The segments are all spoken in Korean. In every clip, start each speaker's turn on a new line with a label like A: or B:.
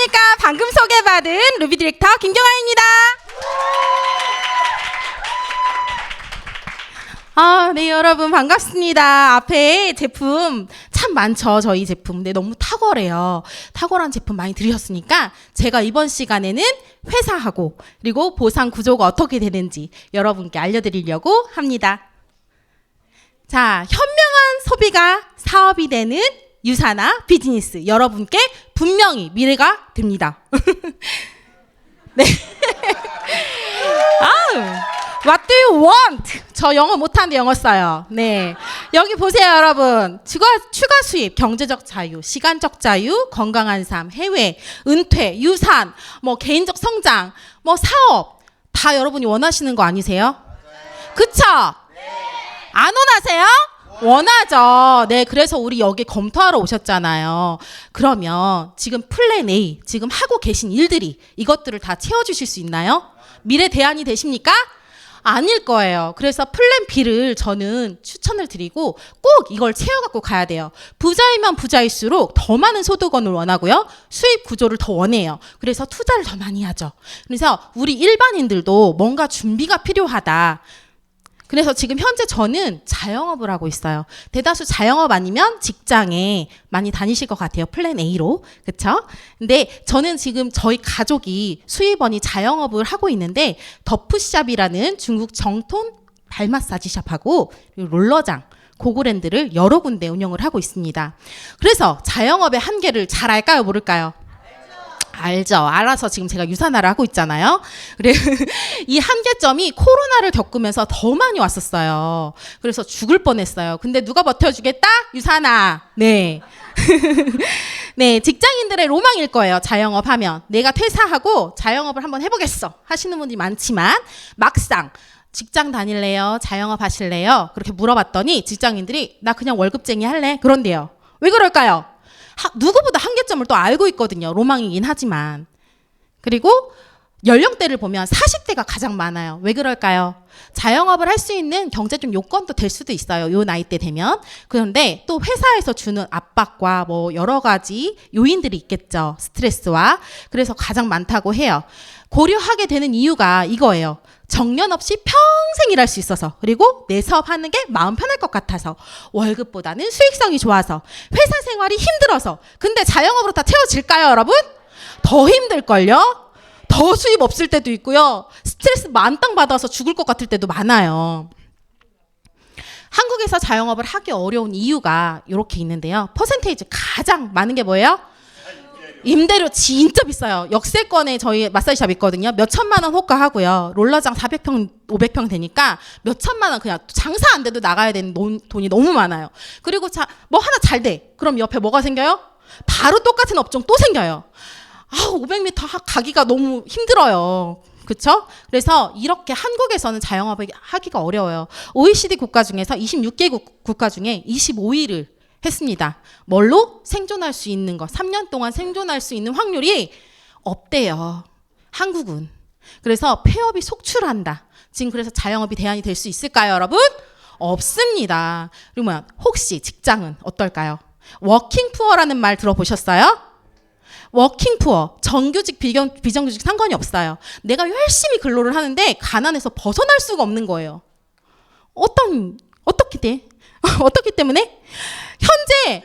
A: 안녕하십니까. 방금 소개받은 루비 디렉터 김경아입니다. 네, 여러분 반갑습니다. 앞에 제품 참 많죠. 저희 제품. 근데 너무 탁월해요. 탁월한 제품 많이 들으셨으니까 제가 이번 시간에는 회사하고 그리고 보상 구조가 어떻게 되는지 여러분께 알려드리려고 합니다. 자, 현명한 소비가 사업이 되는 유사나 비즈니스, 여러분께 분명히 미래가 됩니다. 네. What do you want? 저 영어 못하는데 영어 써요. 네. 여기 보세요, 여러분. 추가 수입, 경제적 자유, 시간적 자유, 건강한 삶, 해외, 은퇴, 유산, 개인적 성장, 사업. 다 여러분이 원하시는 거 아니세요? 그쵸? 안 원하세요? 원하죠. 네, 그래서 우리 여기 검토하러 오셨잖아요. 그러면 지금 플랜 A, 지금 하고 계신 일들이 이것들을 다 채워주실 수 있나요? 미래 대안이 되십니까? 아닐 거예요. 그래서 플랜 B를 저는 추천을 드리고 꼭 이걸 채워갖고 가야 돼요. 부자이면 부자일수록 더 많은 소득원을 원하고요. 수입 구조를 더 원해요. 그래서 투자를 더 많이 하죠. 그래서 우리 일반인들도 뭔가 준비가 필요하다. 그래서 지금 현재 저는 자영업을 하고 있어요. 대다수 자영업 아니면 직장에 많이 다니실 것 같아요. 플랜 A로. 그쵸? 근데 저는 지금 저희 가족이 수입원이 자영업을 하고 있는데 더프샵이라는 중국 정통 발 마사지 샵하고 롤러장, 고고랜드를 여러 군데 운영을 하고 있습니다. 그래서 자영업의 한계를 잘 알까요? 모를까요? 알죠. 알아서 지금 제가 유산화를 하고 있잖아요. 그래 이 한계점이 코로나를 겪으면서 더 많이 왔었어요. 그래서 죽을 뻔했어요. 근데 누가 버텨주겠다? 유산화. 네. 네, 직장인들의 로망일 거예요. 자영업 하면. 내가 퇴사하고 자영업을 한번 해보겠어 하시는 분들이 많지만 막상 직장 다닐래요? 자영업 하실래요? 그렇게 물어봤더니 직장인들이 나 그냥 월급쟁이 할래? 그런데요. 왜 그럴까요? 누구보다 한계점을 또 알고 있거든요. 로망이긴 하지만. 그리고 연령대를 보면 40대가 가장 많아요. 왜 그럴까요? 자영업을 할 수 있는 경제적 요건도 될 수도 있어요. 요 나이대 되면. 그런데 또 회사에서 주는 압박과 여러 가지 요인들이 있겠죠. 스트레스와. 그래서 가장 많다고 해요. 고려하게 되는 이유가 이거예요. 정년 없이 평생 일할 수 있어서, 그리고 내 사업하는 게 마음 편할 것 같아서, 월급보다는 수익성이 좋아서, 회사 생활이 힘들어서. 근데 자영업으로 다 채워질까요, 여러분? 더 힘들걸요? 더 수입 없을 때도 있고요. 스트레스 만땅 받아서 죽을 것 같을 때도 많아요. 한국에서 자영업을 하기 어려운 이유가 이렇게 있는데요. 퍼센테이지 가장 많은 게 뭐예요? 임대료 진짜 비싸요. 역세권에 저희 마사지샵 있거든요. 몇 천만 원 호가하고요. 롤러장 400평, 500평 되니까 몇 천만 원 그냥 장사 안 돼도 나가야 되는 돈이 너무 많아요. 그리고 하나 잘 돼. 그럼 옆에 뭐가 생겨요? 바로 똑같은 업종 또 생겨요. 500m 가기가 너무 힘들어요. 그렇죠? 그래서 이렇게 한국에서는 자영업을 하기가 어려워요. OECD 국가 중에서 26개국 국가 중에 25위를 했습니다. 뭘로? 생존할 수 있는 거. 3년 동안 생존할 수 있는 확률이 없대요. 한국은. 그래서 폐업이 속출한다. 지금 그래서 자영업이 대안이 될 수 있을까요, 여러분? 없습니다. 그리고 혹시 직장은 어떨까요? 워킹푸어라는 말 들어보셨어요? 워킹푸어, 정규직, 비정규직 상관이 없어요. 내가 열심히 근로를 하는데 가난해서 벗어날 수가 없는 거예요. 어떻게 돼? 어떻기 때문에? 현재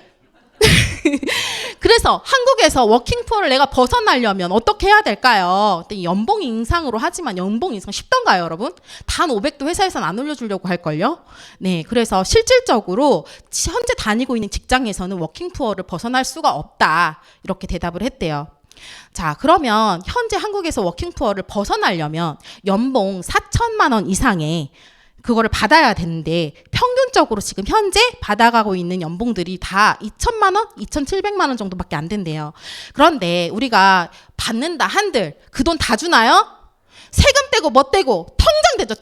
A: 그래서 한국에서 워킹푸어를 내가 벗어나려면 어떻게 해야 될까요? 연봉 인상으로 하지만 연봉 인상 쉽던가요, 여러분? 단 500도 회사에서는 안 올려주려고 할걸요? 네, 그래서 실질적으로 현재 다니고 있는 직장에서는 워킹푸어를 벗어날 수가 없다. 이렇게 대답을 했대요. 자, 그러면 현재 한국에서 워킹푸어를 벗어나려면 연봉 4천만 원 이상의 그거를 받아야 되는데 평균적으로 지금 현재 받아가고 있는 연봉들이 다 2천만 원, 2,700만 원 정도밖에 안 된대요. 그런데 우리가 받는다 한들 그 돈 다 주나요? 세금 떼고 뭐 떼고 통장 되죠.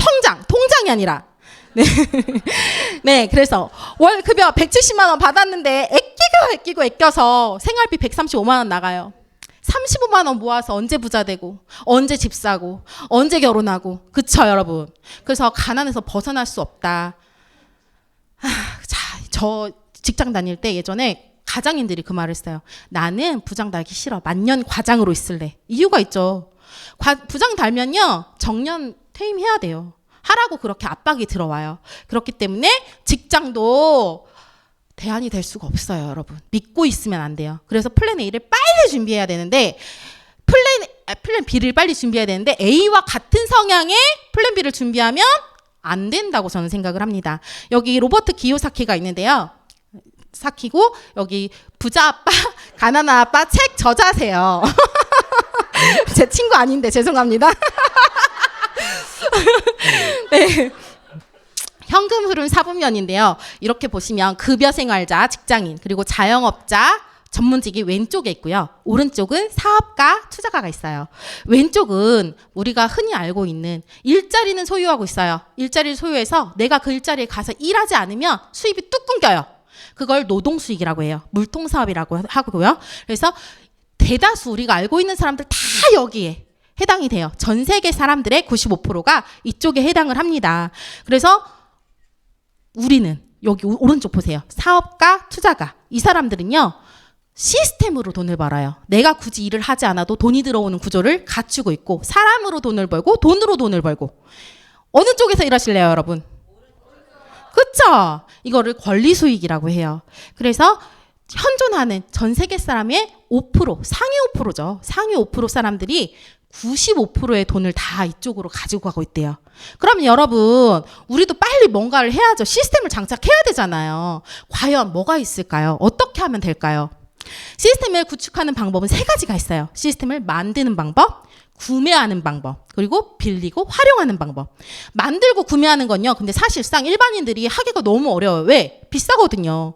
A: 통장이 아니라. 네. 네, 그래서 월급여 170만 원 받았는데 애껴서 생활비 135만 원 나가요. 35만 원 모아서 언제 부자 되고 언제 집 사고 언제 결혼하고. 그쵸, 여러분? 그래서 가난에서 벗어날 수 없다. 자, 저 직장 다닐 때 예전에 가장인들이 그 말을 했어요. 나는 부장 달기 싫어. 만년 과장으로 있을래. 이유가 있죠. 부장 달면요. 정년 퇴임해야 돼요. 하라고 그렇게 압박이 들어와요. 그렇기 때문에 직장도 대안이 될 수가 없어요, 여러분. 믿고 있으면 안 돼요. 그래서 플랜 A를 빨리 준비해야 되는데 플랜 B를 빨리 준비해야 되는데 A와 같은 성향의 플랜 B를 준비하면 안 된다고 저는 생각을 합니다. 여기 로버트 기요사키가 있는데요. 사키고 여기 부자 아빠, 가난한 아빠 책 저자세요. 제 친구 아닌데 죄송합니다. 네. 현금 흐름 4분면인데요. 이렇게 보시면 급여 생활자, 직장인, 그리고 자영업자, 전문직이 왼쪽에 있고요. 오른쪽은 사업가, 투자가가 있어요. 왼쪽은 우리가 흔히 알고 있는 일자리는 소유하고 있어요. 일자리를 소유해서 내가 그 일자리에 가서 일하지 않으면 수입이 뚝 끊겨요. 그걸 노동수익이라고 해요. 물통사업이라고 하고요. 그래서 대다수 우리가 알고 있는 사람들 다 여기에 해당이 돼요. 전 세계 사람들의 95%가 이쪽에 해당을 합니다. 그래서 우리는 여기 오른쪽 보세요. 사업가, 투자가. 이 사람들은요. 시스템으로 돈을 벌어요. 내가 굳이 일을 하지 않아도 돈이 들어오는 구조를 갖추고 있고 사람으로 돈을 벌고 돈으로 돈을 벌고. 어느 쪽에서 일하실래요, 여러분? 그쵸? 이거를 권리수익이라고 해요. 그래서 현존하는 전 세계 사람의 5%, 상위 5%죠. 상위 5% 사람들이 95%의 돈을 다 이쪽으로 가지고 가고 있대요. 그러면 여러분, 우리도 빨리 뭔가를 해야죠. 시스템을 장착해야 되잖아요. 과연 뭐가 있을까요? 어떻게 하면 될까요? 시스템을 구축하는 방법은 3가지가 있어요. 시스템을 만드는 방법, 구매하는 방법, 그리고 빌리고 활용하는 방법. 만들고 구매하는 건요. 근데 사실상 일반인들이 하기가 너무 어려워요. 왜? 비싸거든요.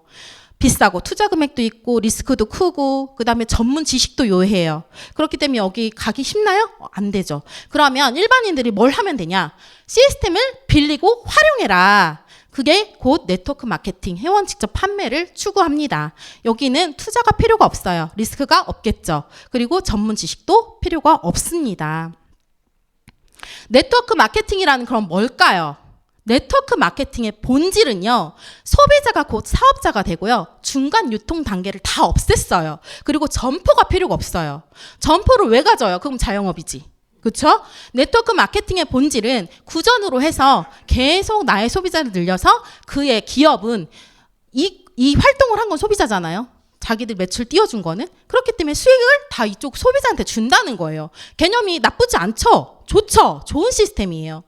A: 비싸고 투자 금액도 있고 리스크도 크고 그다음에 전문 지식도 요해요. 그렇기 때문에 여기 가기 쉽나요? 안 되죠. 그러면 일반인들이 뭘 하면 되냐? 시스템을 빌리고 활용해라. 그게 곧 네트워크 마케팅, 회원 직접 판매를 추구합니다. 여기는 투자가 필요가 없어요. 리스크가 없겠죠. 그리고 전문 지식도 필요가 없습니다. 네트워크 마케팅이라는 그럼 뭘까요? 네트워크 마케팅의 본질은요. 소비자가 곧 사업자가 되고요. 중간 유통 단계를 다 없앴어요. 그리고 점포가 필요가 없어요. 점포를 왜 가져요? 그럼 자영업이지. 그렇죠? 네트워크 마케팅의 본질은 구전으로 해서 계속 나의 소비자를 늘려서 그의 기업은 이 활동을 한 건 소비자잖아요. 자기들 매출 띄워준 거는. 그렇기 때문에 수익을 다 이쪽 소비자한테 준다는 거예요. 개념이 나쁘지 않죠? 좋죠? 좋은 시스템이에요.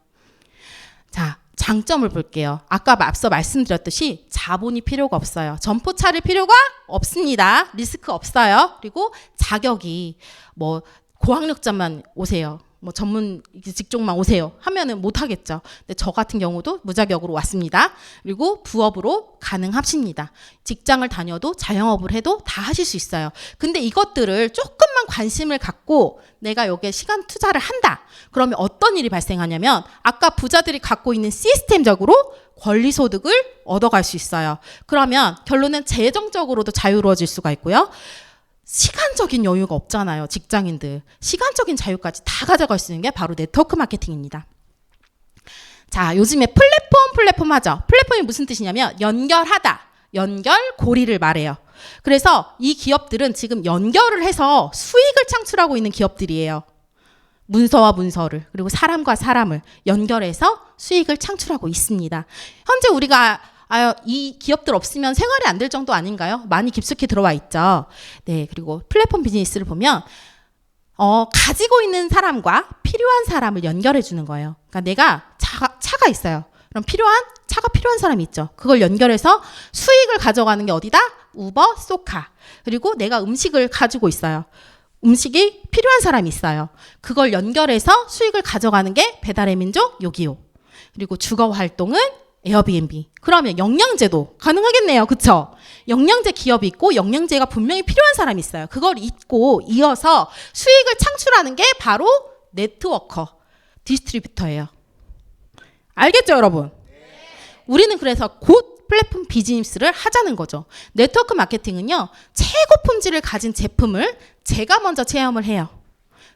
A: 자, 장점을 볼게요. 아까 앞서 말씀드렸듯이 자본이 필요가 없어요. 점포 차릴 필요가 없습니다. 리스크 없어요. 그리고 자격이 뭐 고학력자만 오세요. 뭐 전문 직종만 오세요 하면은 못 하겠죠. 근데 저 같은 경우도 무자격으로 왔습니다. 그리고 부업으로 가능하십니다. 직장을 다녀도 자영업을 해도 다 하실 수 있어요. 근데 이것들을 조금만 관심을 갖고 내가 여기에 시간 투자를 한다. 그러면 어떤 일이 발생하냐면 아까 부자들이 갖고 있는 시스템적으로 권리소득을 얻어갈 수 있어요. 그러면 결론은 재정적으로도 자유로워질 수가 있고요. 시간적인 여유가 없잖아요. 직장인들. 시간적인 자유까지 다 가져갈 수 있는 게 바로 네트워크 마케팅입니다. 자, 요즘에 플랫폼 하죠. 플랫폼이 무슨 뜻이냐면 연결하다. 연결고리를 말해요. 그래서 이 기업들은 지금 연결을 해서 수익을 창출하고 있는 기업들이에요. 문서와 문서를 그리고 사람과 사람을 연결해서 수익을 창출하고 있습니다. 현재 우리가 이 기업들 없으면 생활이 안 될 정도 아닌가요? 많이 깊숙이 들어와 있죠. 네, 그리고 플랫폼 비즈니스를 보면 가지고 있는 사람과 필요한 사람을 연결해 주는 거예요. 그러니까 내가 차가 있어요. 그럼 차가 필요한 사람이 있죠. 그걸 연결해서 수익을 가져가는 게 어디다? 우버, 쏘카. 그리고 내가 음식을 가지고 있어요. 음식이 필요한 사람이 있어요. 그걸 연결해서 수익을 가져가는 게 배달의 민족, 요기요. 그리고 주거 활동은 에어비앤비. 그러면 영양제도 가능하겠네요. 그쵸? 영양제 기업이 있고 영양제가 분명히 필요한 사람이 있어요. 그걸 잊고 이어서 수익을 창출하는 게 바로 네트워커, 디스트리뷰터예요. 알겠죠, 여러분? 우리는 그래서 곧 플랫폼 비즈니스를 하자는 거죠. 네트워크 마케팅은요. 최고 품질을 가진 제품을 제가 먼저 체험을 해요.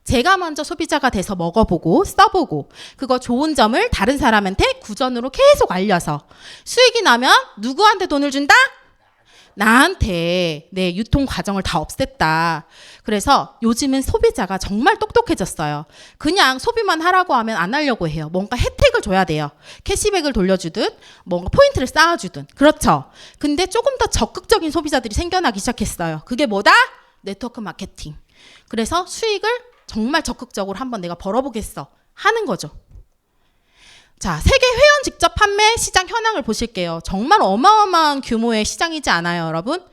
A: 제가 먼저 소비자가 돼서 먹어보고 써보고 그거 좋은 점을 다른 사람한테 구전으로 계속 알려서 수익이 나면 누구한테 돈을 준다? 나한테 내 유통 과정을 다 없앴다. 그래서 요즘은 소비자가 정말 똑똑해졌어요. 그냥 소비만 하라고 하면 안 하려고 해요. 뭔가 혜택을 줘야 돼요. 캐시백을 돌려주든 뭔가 포인트를 쌓아주든. 그렇죠. 근데 조금 더 적극적인 소비자들이 생겨나기 시작했어요. 그게 뭐다? 네트워크 마케팅. 그래서 수익을 정말 적극적으로 한번 내가 벌어보겠어 하는 거죠. 자, 세계 회원 직접 판매 시장 현황을 보실게요. 정말 어마어마한 규모의 시장이지 않아요, 여러분?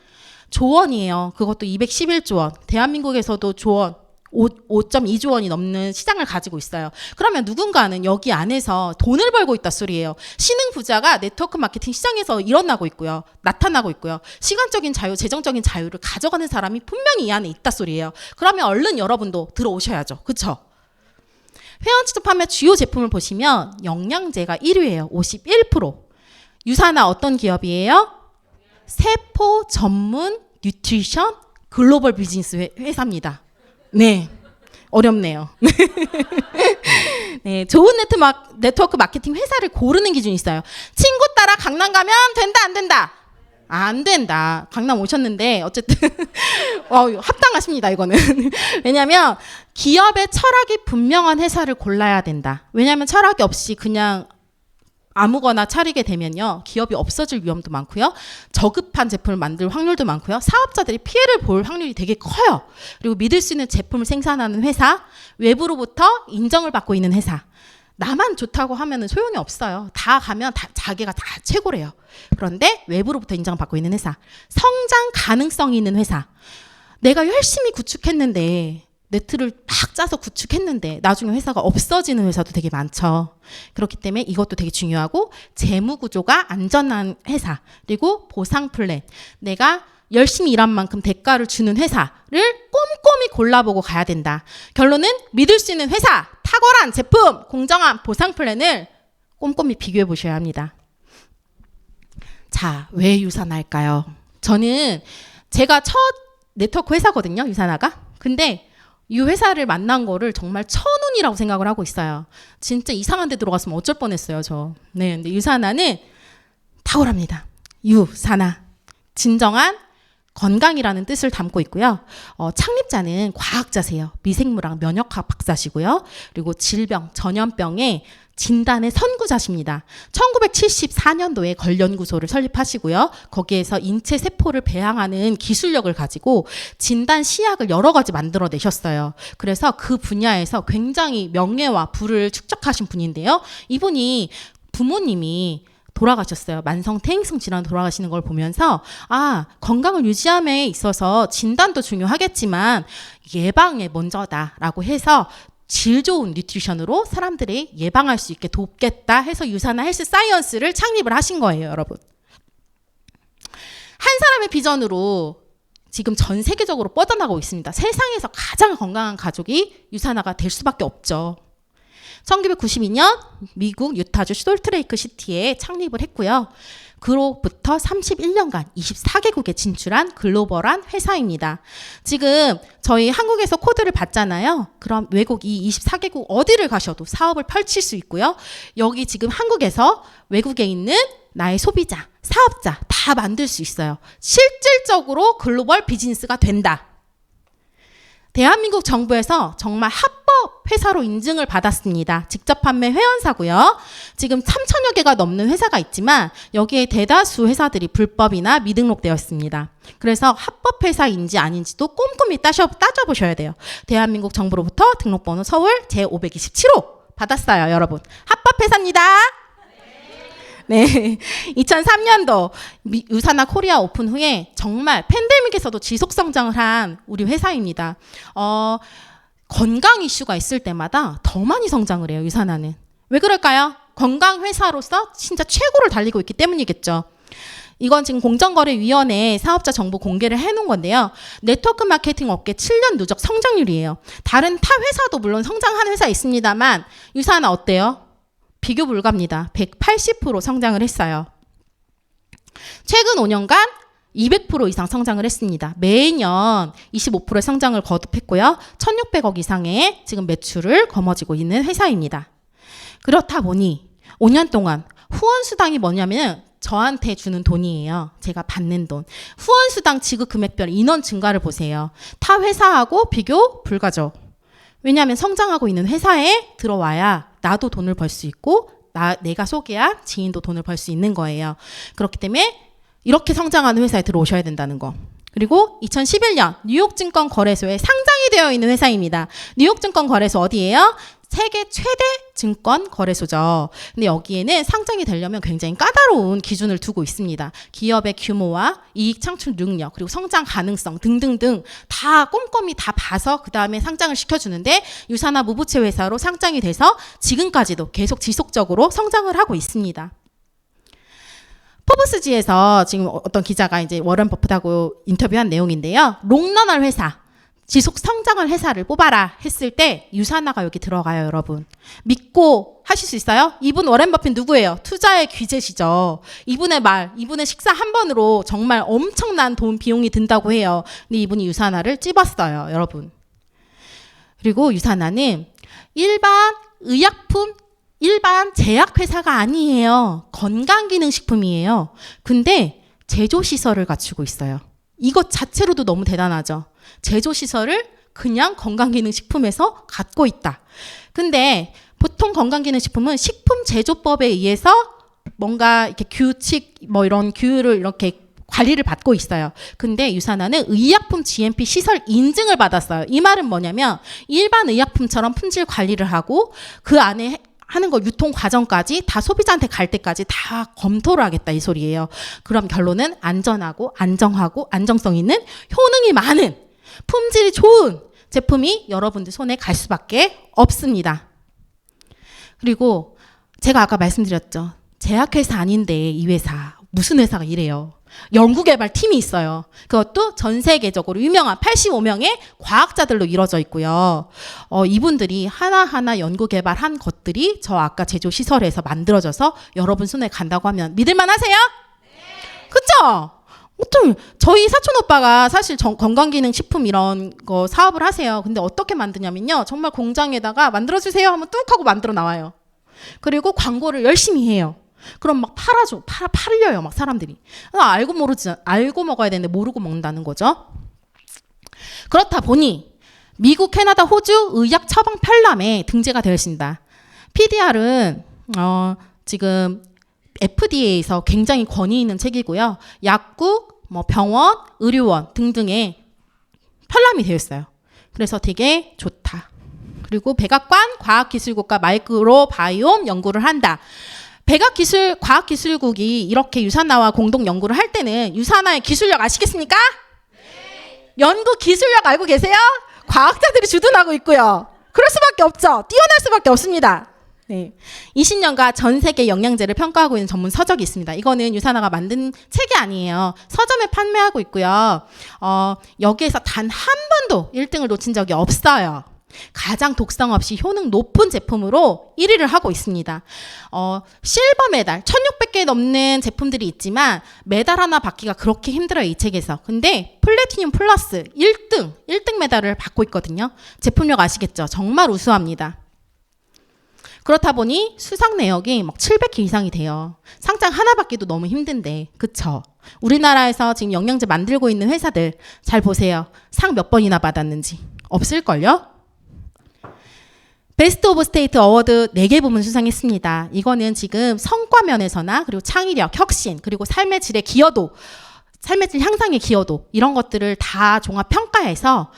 A: 조원이에요. 그것도 211조 원. 대한민국에서도 조원 5.2조 원이 넘는 시장을 가지고 있어요. 그러면 누군가는 여기 안에서 돈을 벌고 있다 소리예요. 신흥 부자가 네트워크 마케팅 시장에서 일어나고 있고요. 나타나고 있고요. 시간적인 자유, 재정적인 자유를 가져가는 사람이 분명히 이 안에 있다 소리예요. 그러면 얼른 여러분도 들어오셔야죠. 그렇죠? 회원 직접 판매 주요 제품을 보시면 영양제가 1위예요. 51%. 유사나 어떤 기업이에요? 세포 전문 뉴트리션 글로벌 비즈니스 회사입니다. 네. 어렵네요. 네, 좋은 네트워크 마케팅 회사를 고르는 기준이 있어요. 친구 따라 강남 가면 된다, 안 된다? 안 된다. 강남 오셨는데 어쨌든 합당하십니다, 이거는. 왜냐하면 기업의 철학이 분명한 회사를 골라야 된다. 왜냐하면 철학이 없이 그냥 아무거나 차리게 되면요, 기업이 없어질 위험도 많고요, 저급한 제품을 만들 확률도 많고요, 사업자들이 피해를 볼 확률이 되게 커요. 그리고 믿을 수 있는 제품을 생산하는 회사, 외부로부터 인정을 받고 있는 회사. 나만 좋다고 하면 소용이 없어요. 다 가면 자기가 다 최고래요. 그런데 외부로부터 인정을 받고 있는 회사, 성장 가능성이 있는 회사. 내가 열심히 구축했는데, 네트를 막 짜서 구축했는데 나중에 회사가 없어지는 회사도 되게 많죠. 그렇기 때문에 이것도 되게 중요하고, 재무 구조가 안전한 회사, 그리고 보상 플랜. 내가 열심히 일한 만큼 대가를 주는 회사를 꼼꼼히 골라보고 가야 된다. 결론은 믿을 수 있는 회사, 탁월한 제품, 공정한 보상 플랜을 꼼꼼히 비교해 보셔야 합니다. 자, 왜 유사나일까요? 저는 제가 첫 네트워크 회사거든요, 유사나가. 근데 이 회사를 만난 거를 정말 천운이라고 생각을 하고 있어요. 진짜 이상한 데 들어갔으면 어쩔 뻔했어요, 저. 네, 근데 유사나는 탁월합니다. 유사나. 진정한 건강이라는 뜻을 담고 있고요. 창립자는 과학자세요. 미생물학 면역학 박사시고요. 그리고 질병, 전염병의 진단의 선구자십니다. 1974년도에 걸연구소를 설립하시고요. 거기에서 인체 세포를 배양하는 기술력을 가지고 진단 시약을 여러 가지 만들어내셨어요. 그래서 그 분야에서 굉장히 명예와 부를 축적하신 분인데요. 이분이 부모님이 돌아가셨어요. 만성 퇴행성 질환 돌아가시는 걸 보면서, 건강을 유지함에 있어서 진단도 중요하겠지만 예방에 먼저다라고 해서 질 좋은 뉴트리션으로 사람들이 예방할 수 있게 돕겠다 해서 유사나 헬스 사이언스를 창립을 하신 거예요, 여러분. 한 사람의 비전으로 지금 전 세계적으로 뻗어나가고 있습니다. 세상에서 가장 건강한 가족이 유사나가 될 수밖에 없죠. 1992년 미국 유타주 솔트레이크 시티에 창립을 했고요. 그로부터 31년간 24개국에 진출한 글로벌한 회사입니다. 지금 저희 한국에서 코드를 받잖아요. 그럼 외국 이 24개국 어디를 가셔도 사업을 펼칠 수 있고요. 여기 지금 한국에서 외국에 있는 나의 소비자, 사업자 다 만들 수 있어요. 실질적으로 글로벌 비즈니스가 된다. 대한민국 정부에서 정말 합법 회사로 인증을 받았습니다. 직접 판매 회원사고요. 지금 3천여 개가 넘는 회사가 있지만 여기에 대다수 회사들이 불법이나 미등록되어 있습니다. 그래서 합법 회사인지 아닌지도 꼼꼼히 따져보셔야 돼요. 대한민국 정부로부터 등록번호 서울 제527호 받았어요, 여러분. 합법 회사입니다. 네, 2003년도 유사나 코리아 오픈 후에 정말 팬데믹에서도 지속 성장을 한 우리 회사입니다. 건강 이슈가 있을 때마다 더 많이 성장을 해요, 유사나는. 왜 그럴까요? 건강 회사로서 진짜 최고를 달리고 있기 때문이겠죠. 이건 지금 공정거래위원회 사업자 정보 공개를 해놓은 건데요. 네트워크 마케팅 업계 7년 누적 성장률이에요. 다른 타 회사도 물론 성장하는 회사 있습니다만 유사나 어때요? 비교 불가입니다. 180% 성장을 했어요. 최근 5년간 200% 이상 성장을 했습니다. 매년 25%의 성장을 거듭했고요. 1,600억 이상의 지금 매출을 거머쥐고 있는 회사입니다. 그렇다 보니 5년 동안 후원 수당이 뭐냐면 저한테 주는 돈이에요. 제가 받는 돈. 후원수당 지급 금액별 인원 증가를 보세요. 타 회사하고 비교 불가죠. 왜냐하면 성장하고 있는 회사에 들어와야 나도 돈을 벌 수 있고 내가 소개한 지인도 돈을 벌 수 있는 거예요. 그렇기 때문에 이렇게 성장하는 회사에 들어오셔야 된다는 거. 그리고 2011년 뉴욕증권거래소에 상장이 되어 있는 회사입니다. 뉴욕증권거래소 어디예요? 세계 최대 증권 거래소죠. 근데 여기에는 상장이 되려면 굉장히 까다로운 기준을 두고 있습니다. 기업의 규모와 이익 창출 능력, 그리고 성장 가능성 등등등 다 꼼꼼히 다 봐서 그 다음에 상장을 시켜주는데 유사나 무부채 회사로 상장이 돼서 지금까지도 계속 지속적으로 성장을 하고 있습니다. 포브스지에서 지금 어떤 기자가 이제 워런 버핏하고 인터뷰한 내용인데요. 롱런할 회사, 지속 성장할 회사를 뽑아라 했을 때 유사나가 여기 들어가요, 여러분. 믿고 하실 수 있어요? 이분 워런 버핏 누구예요? 투자의 귀재시죠. 이분의 말, 이분의 식사 한 번으로 정말 엄청난 돈 비용이 든다고 해요. 근데 이분이 유사나를 찝었어요, 여러분. 그리고 유사나는 일반 의약품 일반 제약회사가 아니에요. 건강기능식품이에요. 근데 제조시설을 갖추고 있어요. 이것 자체로도 너무 대단하죠. 제조시설을 그냥 건강기능식품에서 갖고 있다. 근데 보통 건강기능식품은 식품제조법에 의해서 뭔가 이렇게 규칙, 이런 규율을 이렇게 관리를 받고 있어요. 근데 유사나는 의약품 GMP 시설 인증을 받았어요. 이 말은 뭐냐면 일반 의약품처럼 품질 관리를 하고 그 안에 하는 거 유통 과정까지 다 소비자한테 갈 때까지 다 검토를 하겠다 이 소리예요. 그럼 결론은 안전하고 안정하고 안정성 있는 효능이 많은 품질이 좋은 제품이 여러분들 손에 갈 수밖에 없습니다. 그리고 제가 아까 말씀드렸죠. 제약회사 아닌데 이 회사 무슨 회사가 이래요. 연구개발팀이 있어요. 그것도 전 세계적으로 유명한 85명의 과학자들로 이루어져 있고요. 이분들이 하나하나 연구개발한 것들이 저 아까 제조시설에서 만들어져서 여러분 손에 간다고 하면 믿을만 하세요? 네. 그쵸? 어떤 저희 사촌 오빠가 사실 건강기능식품 이런 거 사업을 하세요. 근데 어떻게 만드냐면요. 정말 공장에다가 만들어주세요 하면 뚝 하고 만들어 나와요. 그리고 광고를 열심히 해요. 그럼 막 팔려요, 막 사람들이. 알고 먹어야 되는데 모르고 먹는다는 거죠. 그렇다 보니 미국, 캐나다, 호주 의약 처방 편람에 등재가 되어 있습니다. PDR은 지금 FDA에서 굉장히 권위 있는 책이고요. 약국, 병원, 의료원 등등에 편람이 되어 있어요. 그래서 되게 좋다. 그리고 백악관 과학기술국과 마이크로바이옴 연구를 한다. 과학기술국이 이렇게 유사나와 공동 연구를 할 때는 유사나의 기술력 아시겠습니까? 네. 연구 기술력 알고 계세요? 과학자들이 주둔하고 있고요. 그럴 수밖에 없죠. 뛰어날 수밖에 없습니다. 네. 20년간 전 세계 영양제를 평가하고 있는 전문 서적이 있습니다. 이거는 유사나가 만든 책이 아니에요. 서점에 판매하고 있고요. 여기에서 단 한 번도 1등을 놓친 적이 없어요. 가장 독성 없이 효능 높은 제품으로 1위를 하고 있습니다. 실버 메달 1600개 넘는 제품들이 있지만 메달 하나 받기가 그렇게 힘들어요, 이 책에서. 근데 플래티늄 플러스 1등 메달을 받고 있거든요. 제품력 아시겠죠? 정말 우수합니다. 그렇다 보니 수상 내역이 막 700개 이상이 돼요. 상장 하나 받기도 너무 힘든데, 그쵸? 우리나라에서 지금 영양제 만들고 있는 회사들 잘 보세요. 상 몇 번이나 받았는지. 없을걸요? 베스트 오브 스테이트 어워드 4개 부문 수상했습니다. 이거는 지금 성과 면에서나 그리고 창의력, 혁신, 그리고 삶의 질의 기여도, 삶의 질 향상의 기여도 이런 것들을 다 종합 평가해서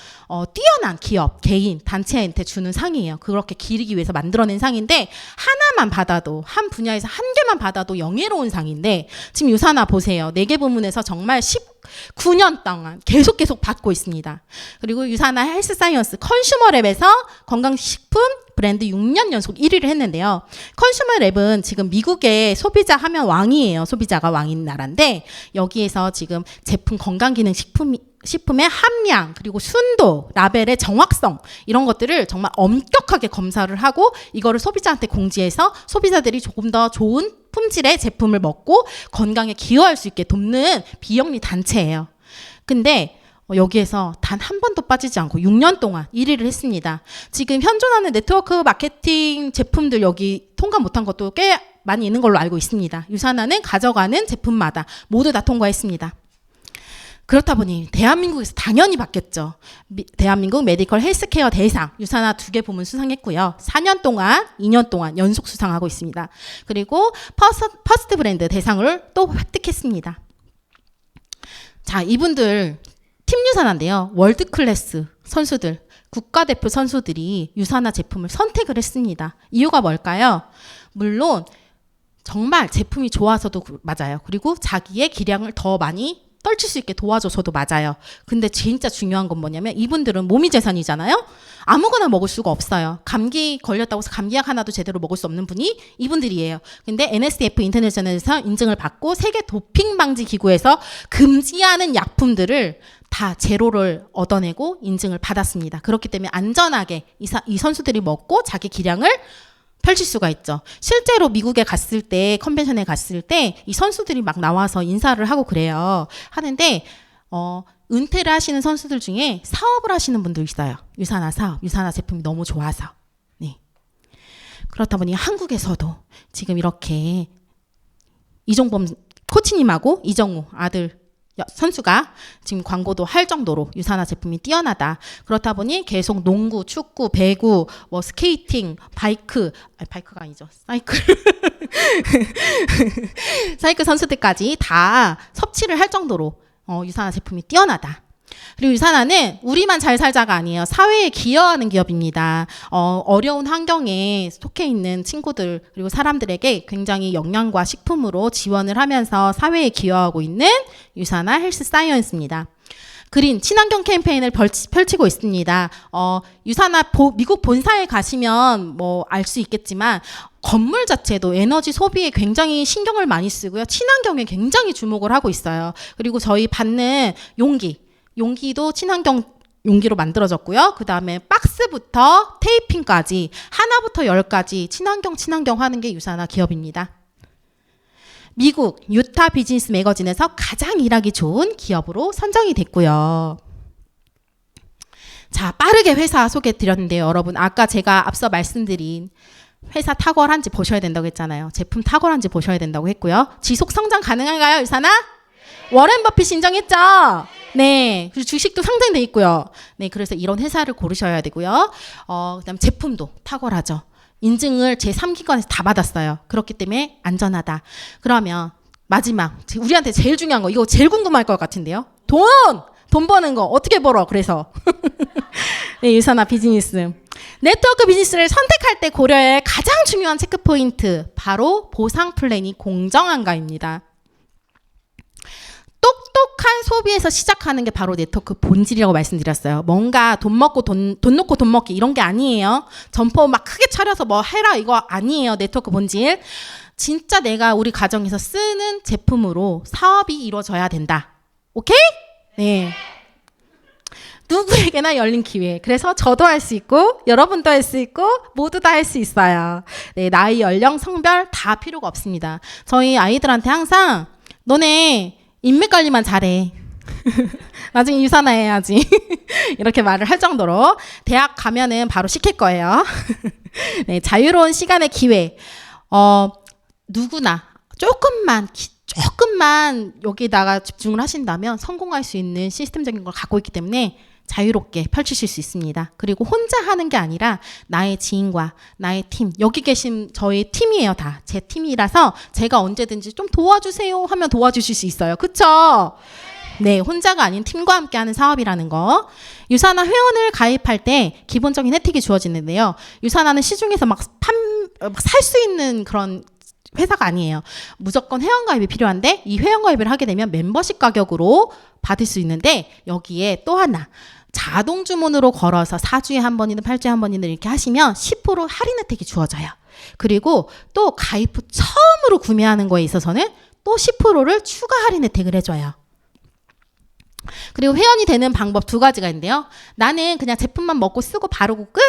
A: 뛰어난 기업, 개인, 단체한테 주는 상이에요. 그렇게 기르기 위해서 만들어낸 상인데 하나만 받아도 한 분야에서 한 개만 받아도 영예로운 상인데 지금 유사나 보세요. 4개 부문에서 정말 19년 동안 계속 받고 있습니다. 그리고 유사나 헬스 사이언스 컨슈머랩에서 건강식품 브랜드 6년 연속 1위를 했는데요. 컨슈머랩은 지금 미국의 소비자 하면 왕이에요. 소비자가 왕인 나라인데 여기에서 지금 제품 건강기능식품의 함량 그리고 순도, 라벨의 정확성 이런 것들을 정말 엄격하게 검사를 하고 이거를 소비자한테 공지해서 소비자들이 조금 더 좋은 품질의 제품을 먹고 건강에 기여할 수 있게 돕는 비영리 단체예요. 근데 여기에서 단 한 번도 빠지지 않고 6년 동안 1위를 했습니다. 지금 현존하는 네트워크 마케팅 제품들 여기 통과 못한 것도 꽤 많이 있는 걸로 알고 있습니다. 유산화는 가져가는 제품마다 모두 다 통과했습니다. 그렇다 보니 대한민국에서 당연히 받겠죠. 대한민국 메디컬 헬스케어 대상 유산화 2개 부문 수상했고요. 4년 동안 2년 동안 연속 수상하고 있습니다. 그리고 퍼스트 브랜드 대상을 또 획득했습니다. 자, 이분들 팀 유산화인데요. 월드 클래스 선수들, 국가대표 선수들이 유산화 제품을 선택을 했습니다. 이유가 뭘까요? 물론 정말 제품이 좋아서도 맞아요. 그리고 자기의 기량을 더 많이 떨칠 수 있게 도와줘서도 맞아요. 근데 진짜 중요한 건 뭐냐면 이분들은 몸이 재산이잖아요. 아무거나 먹을 수가 없어요. 감기 걸렸다고 해서 감기약 하나도 제대로 먹을 수 없는 분이 이분들이에요. 근데 NSF 인터내셔널에서 인증을 받고 세계 도핑 방지 기구에서 금지하는 약품들을 다 제로를 얻어내고 인증을 받았습니다. 그렇기 때문에 안전하게 이 선수들이 먹고 자기 기량을 펼칠 수가 있죠. 실제로 미국에 갔을 때, 컨벤션에 갔을 때 이 선수들이 막 나와서 인사를 하고 그래요. 하는데 은퇴를 하시는 선수들 중에 사업을 하시는 분도 있어요. 유산화 사업, 유산화 제품이 너무 좋아서. 네. 그렇다 보니 한국에서도 지금 이렇게 이종범 코치님하고 이정우 아들 선수가 지금 광고도 할 정도로 유산화 제품이 뛰어나다. 그렇다 보니 계속 농구, 축구, 배구, 뭐 스케이팅, 바이크가 아니죠. 사이클 선수들까지 다 섭취를 할 정도로 유산화 제품이 뛰어나다. 그리고 유산화는 우리만 잘 살자가 아니에요. 사회에 기여하는 기업입니다. 어려운 환경에 속해 있는 친구들 그리고 사람들에게 굉장히 영양과 식품으로 지원을 하면서 사회에 기여하고 있는 유산화 헬스 사이언스입니다. 그린 친환경 캠페인을 펼치고 있습니다. 유산화 미국 본사에 가시면 뭐 알 수 있겠지만 건물 자체도 에너지 소비에 굉장히 신경을 많이 쓰고요. 친환경에 굉장히 주목을 하고 있어요. 그리고 저희 받는 용기도 친환경 용기로 만들어졌고요. 그 다음에 박스부터 테이핑까지 하나부터 10까지 친환경 하는 게 유산화 기업입니다. 미국 유타 비즈니스 매거진에서 가장 일하기 좋은 기업으로 선정이 됐고요. 자, 빠르게 회사 소개 드렸는데요. 여러분 아까 제가 앞서 말씀드린 회사 탁월한지 보셔야 된다고 했잖아요. 제품 탁월한지 보셔야 된다고 했고요. 지속 성장 가능한가요, 유산화? 워렌 버핏 인정했죠? 네. 그리고 주식도 상장돼 있고요. 네. 그래서 이런 회사를 고르셔야 되고요. 그다음 제품도 탁월하죠. 인증을 제3기관에서 다 받았어요. 그렇기 때문에 안전하다. 그러면 마지막 우리한테 제일 중요한 거 이거 제일 궁금할 것 같은데요. 돈 버는 거 어떻게 벌어? 그래서 네, 유산화 비즈니스. 네트워크 비즈니스를 선택할 때 고려해야 할 가장 중요한 체크 포인트 바로 보상 플랜이 공정한가입니다. 똑똑한 소비에서 시작하는 게 바로 네트워크 본질이라고 말씀드렸어요. 뭔가 돈 놓고 돈 먹기 이런 게 아니에요. 점포 막 크게 차려서 뭐 해라 이거 아니에요. 네트워크 본질. 진짜 내가 우리 가정에서 쓰는 제품으로 사업이 이루어져야 된다. 오케이? 네. 누구에게나 열린 기회. 그래서 저도 할 수 있고 여러분도 할 수 있고 모두 다 할 수 있어요. 네, 나이, 연령, 성별 다 필요가 없습니다. 저희 아이들한테 항상 너네 인맥 관리만 잘해. 나중에 유산화 해야지. 이렇게 말을 할 정도로 대학 가면은 바로 시킬 거예요. 네, 자유로운 시간의 기회. 누구나 조금만 여기다가 집중을 하신다면 성공할 수 있는 시스템적인 걸 갖고 있기 때문에 자유롭게 펼치실 수 있습니다. 그리고 혼자 하는 게 아니라 나의 지인과 나의 팀, 여기 계신 저희 팀이에요. 다 제 팀이라서 제가 언제든지 좀 도와주세요 하면 도와주실 수 있어요. 그쵸? 네, 혼자가 아닌 팀과 함께 하는 사업이라는 거. 유산화 회원을 가입할 때 기본적인 혜택이 주어지는데요. 유산화는 시중에서 막 살 수 있는 그런 회사가 아니에요. 무조건 회원가입이 필요한데 이 회원가입을 하게 되면 멤버십 가격으로 받을 수 있는데 여기에 또 하나 자동 주문으로 걸어서 4주에 한 번이든 8주에 한 번이든 이렇게 하시면 10% 할인 혜택이 주어져요. 그리고 또 가입 후 처음으로 구매하는 거에 있어서는 또 10%를 추가 할인 혜택을 해줘요. 그리고 회원이 되는 방법 2가지가 있는데요. 나는 그냥 제품만 먹고 쓰고 바르고 끝!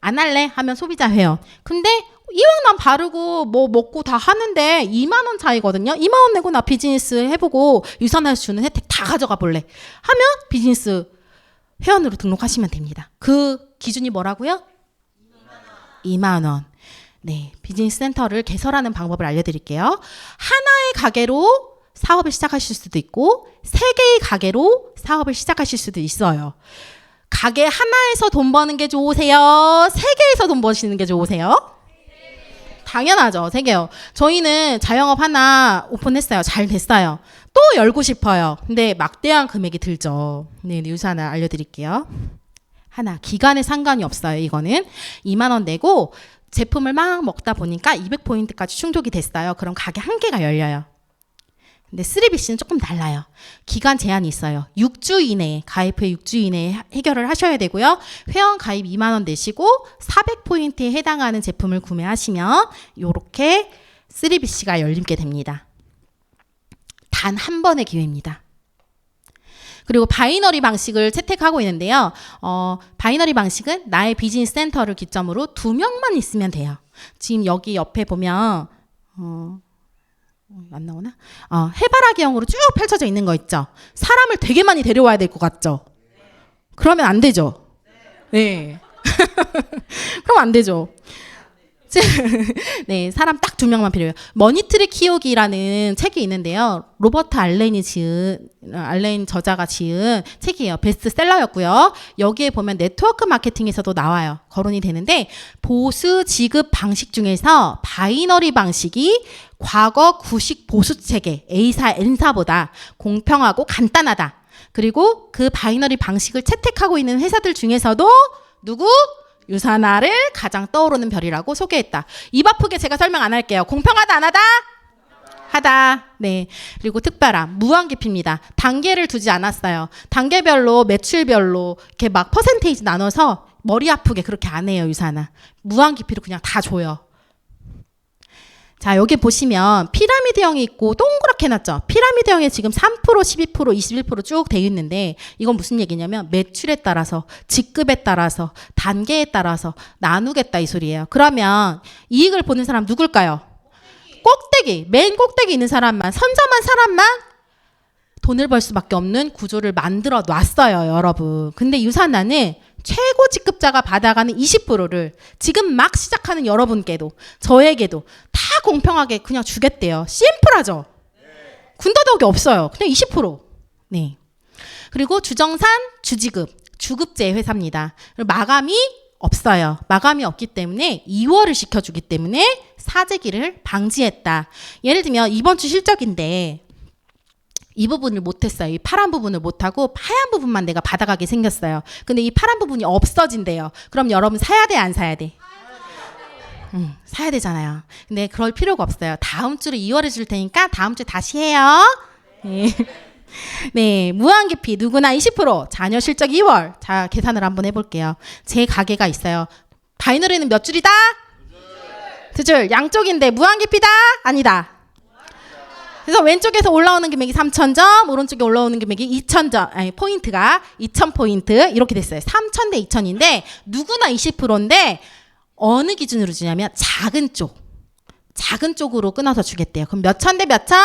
A: 안 할래? 하면 소비자 회원. 근데 이왕 난 바르고 뭐 먹고 다 하는데 2만 원 차이거든요. 2만 원 내고 나 비즈니스 해보고 유산화에서 주는 혜택 다 가져가 볼래. 하면 비즈니스 회원으로 등록하시면 됩니다. 그 기준이 뭐라고요? 2만 원. 네, 비즈니스 센터를 개설하는 방법을 알려드릴게요. 하나의 가게로 사업을 시작하실 수도 있고 3개의 가게로 사업을 시작하실 수도 있어요. 가게 하나에서 돈 버는 게 좋으세요? 3개에서 돈 버시는 게 좋으세요? 당연하죠. 3개요. 저희는 자영업 하나 오픈했어요. 잘 됐어요. 또 열고 싶어요. 근데 막대한 금액이 들죠. 네, 뉴스 하나 알려드릴게요. 하나, 기간에 상관이 없어요. 이거는 2만 원 내고 제품을 막 먹다 보니까 200포인트까지 충족이 됐어요. 그럼 가게 한 개가 열려요. 근데 3BC는 조금 달라요. 기간 제한이 있어요. 6주 이내에, 가입 후 6주 이내에 해결을 하셔야 되고요. 회원 가입 2만 원 내시고 400포인트에 해당하는 제품을 구매하시면 이렇게 3BC가 열리게 됩니다. 단 한 번의 기회입니다. 그리고 바이너리 방식을 채택하고 있는데요. 바이너리 방식은 나의 비즈니스 센터를 기점으로 2명만 있으면 돼요. 지금 여기 옆에 보면 안 나오나? 해바라기형으로 쭉 펼쳐져 있는 거 있죠. 사람을 되게 많이 데려와야 될 것 같죠. 그러면 안 되죠. 네. 그럼 안 되죠. 네, 사람 딱 2명만 필요해요. 머니트리 키우기라는 책이 있는데요. 로버트 알렌 저자가 지은 책이에요. 베스트셀러였고요. 여기에 보면 네트워크 마케팅에서도 나와요. 거론이 되는데 보수 지급 방식 중에서 바이너리 방식이 과거 구식 보수 체계 A사 N사보다 공평하고 간단하다. 그리고 그 바이너리 방식을 채택하고 있는 회사들 중에서도 누구? 유사나를 가장 떠오르는 별이라고 소개했다. 입 아프게 제가 설명 안 할게요. 공평하다 안 하다? 하다. 네. 그리고 특별함, 무한 깊이입니다. 단계를 두지 않았어요. 단계별로 매출별로 이렇게 막 퍼센테이지 나눠서 머리 아프게 그렇게 안 해요. 유사나. 무한 깊이로 그냥 다 줘요. 자, 여기 보시면 피라미드형이 있고 동그랗게 해놨죠. 피라미드형에 지금 3%, 12%, 21% 쭉 되어 있는데 이건 무슨 얘기냐면 매출에 따라서, 직급에 따라서, 단계에 따라서 나누겠다 이 소리예요. 그러면 이익을 보는 사람 누굴까요? 꼭대기, 맨 꼭대기 있는 사람만, 선점한 사람만 돈을 벌 수밖에 없는 구조를 만들어 놨어요, 여러분. 근데 유산나는 최고 직급자가 받아가는 20%를 지금 막 시작하는 여러분께도 저에게도 다 공평하게 그냥 주겠대요. 심플하죠? 군더더기 없어요. 그냥 20%. 네. 그리고 주정산, 주지급, 주급제 회사입니다. 그리고 마감이 없어요. 마감이 없기 때문에 2월을 시켜주기 때문에 사재기를 방지했다. 예를 들면 이번 주 실적인데 이 부분을 못했어요. 이 파란 부분을 못하고 하얀 부분만 내가 받아가게 생겼어요. 근데 이 파란 부분이 없어진대요. 그럼 여러분 사야 돼, 안 사야 돼? 사야 되잖아요. 근데 그럴 필요가 없어요. 다음 주로 2월에 줄 테니까 다음 주에 다시 해요. 네. 네, 무한 깊이 누구나 20%, 자녀 실적 2월. 자, 계산을 한번 해볼게요. 제 가게가 있어요. 바이너리는 몇 줄이다? 2줄. 양쪽인데 무한 깊이다? 아니다. 그래서 왼쪽에서 올라오는 금액이 3,000점, 오른쪽에 올라오는 금액이 2,000점, 아니 포인트가 2,000포인트 이렇게 됐어요. 3,000 대 2,000인데 누구나 20%인데 어느 기준으로 주냐면 작은 쪽으로 끊어서 주겠대요. 그럼 몇 천 대 몇 천?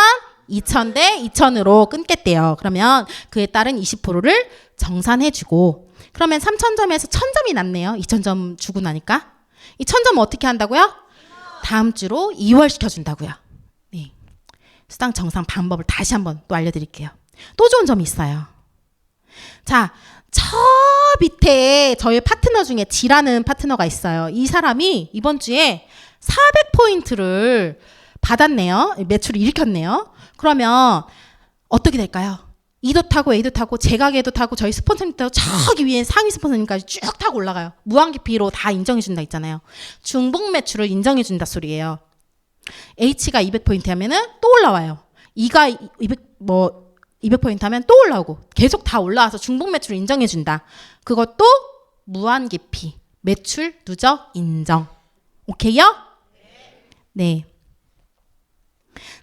A: 2,000 대 2,000으로 끊겠대요. 그러면 그에 따른 20%를 정산해주고 그러면 3,000점에서 1,000점이 남네요. 2,000점 주고 나니까. 이 1,000점 어떻게 한다고요? 다음 주로 2월 시켜준다고요. 네. 수당 정상 방법을 다시 한번 또 알려드릴게요. 또 좋은 점이 있어요. 자, 저 밑에 저희 파트너 중에 지라는 파트너가 있어요. 이 사람이 이번 주에 400포인트를 받았네요. 매출을 일으켰네요. 그러면 어떻게 될까요? E도 타고 A도 타고 제 가게도 타고 저희 스폰서님 타고 저기 위에 상위 스폰서님까지 쭉 타고 올라가요. 무한 깊이로 다 인정해준다 있잖아요. 중복 매출을 인정해준다 소리예요. H가 200포인트 하면은 또 올라와요. E가 200포인트 하면 또 올라오고 계속 다 올라와서 중복 매출을 인정해준다. 그것도 무한 깊이, 매출 누적 인정. 오케이요? 네.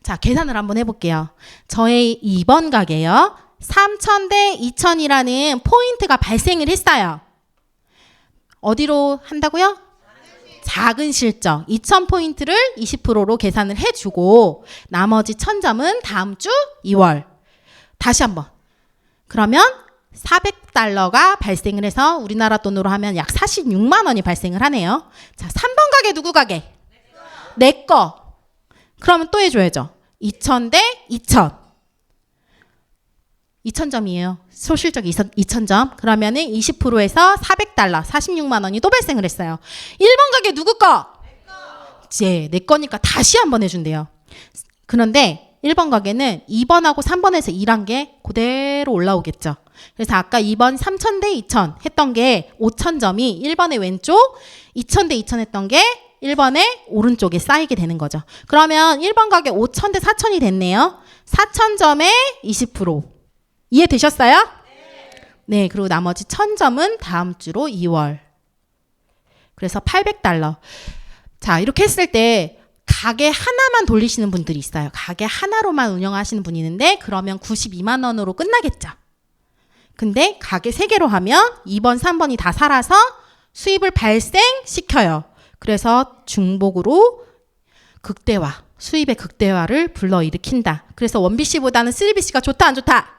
A: 자, 계산을 한번 해볼게요. 저의 이번 가게요. 3,000 대 2,000이라는 포인트가 발생을 했어요. 어디로 한다고요? 작은 실적 2,000포인트를 20%로 계산을 해주고 나머지 1,000점은 다음 주 2월. 다시 한번. 그러면 400달러가 발생을 해서 우리나라 돈으로 하면 약 46만 원이 발생을 하네요. 자, 3번 가게 누구 가게? 내 거. 그러면 또 해줘야죠. 2,000 대 2,000. 2,000점이에요. 소실적 2,000점. 그러면은 20%에서 400달러, 46만 원이 또 발생을 했어요. 1번 가게 누구 거? 네, 내 거니까 다시 한번 해준대요. 그런데 1번 가게는 2번하고 3번에서 일한 게 그대로 올라오겠죠. 그래서 아까 2번 3,000 대 2,000 했던 게 5,000점이 1번의 왼쪽, 2,000 대 2,000 했던 게 1번의 오른쪽에 쌓이게 되는 거죠. 그러면 1번 가게 5,000 대 4,000이 됐네요. 4,000점에 20%. 이해되셨어요? 네, 그리고 나머지 1,000점은 다음 주로 2월. 그래서 800달러. 자, 이렇게 했을 때 가게 하나만 돌리시는 분들이 있어요. 가게 하나로만 운영하시는 분이 있는데 그러면 92만 원으로 끝나겠죠. 근데 가게 3개로 하면 2번, 3번이 다 살아서 수입을 발생시켜요. 그래서 중복으로 극대화, 수입의 극대화를 불러일으킨다. 그래서 1BC보다는 3BC가 좋다, 안 좋다?